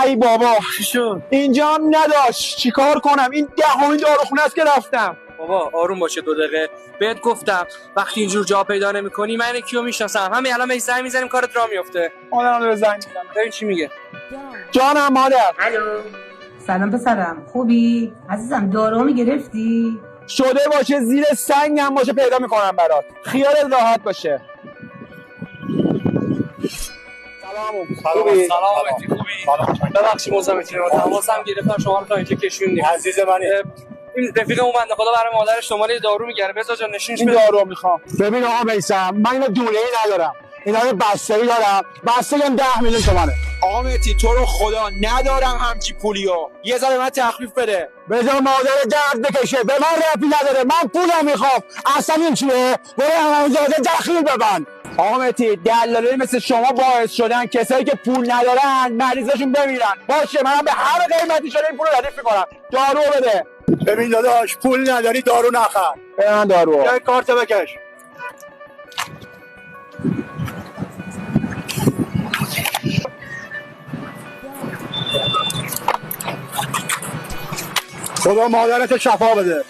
ای بابا چی شد؟ اینجا هم نداشت، چیکار کنم؟ این دهمین داروخونه است که رفتم. بابا آروم باشه 2 دقیقه. بهت گفتم وقتی اینجور جا پیدا نمی‌کنی من کیو میشناسم. همین الان بهش زنگ می‌زنیم کارت راه میفته. مادرم رو زنگ میزنم. ببین چی میگه. جانم مادر. الو سلام پسرم، خوبی؟ عزیزم دارومو گرفتی؟ شده باشه زیر سنگ هم باشه پیدا میکنم برات، خیالت راحت باشه. خوبی؟ سلام خوبی؟ ببخشید مزاحمتی رو تماسم گرفتم شما رو تا اینجا کشوندیم. عزیز منی. این رفیقمون بنده خدا برای مادرش دنبال دارو میگره. بذار جان نشینش این بده. دارو میخوام. ببین آقا میثم، من اینو دونه‌ای ندارم، اینا رو بسته‌ای دارم. بسته هم 10 میلیون تومانه. آقا مهدی تو رو خدا ندارم همچی پولیو، یه ذره من تخفیف بده. بذار مادر درد بکشه، به من ربطی نداره، من پولم میخوام. اصلا این چیه؟ برو امامزاده دخیل ببند. آقا مهدی دلالی مثل شما باعث شدن کسایی که پول ندارن مریضاشون بمیرن. باشه منم به هر قیمتی شده این پول رو ردیف میکنم. دارو بده. ببین داداش پول نداری دارو نخر. به من دارو. یه کارت بکش. خدا مادرت شفا بده.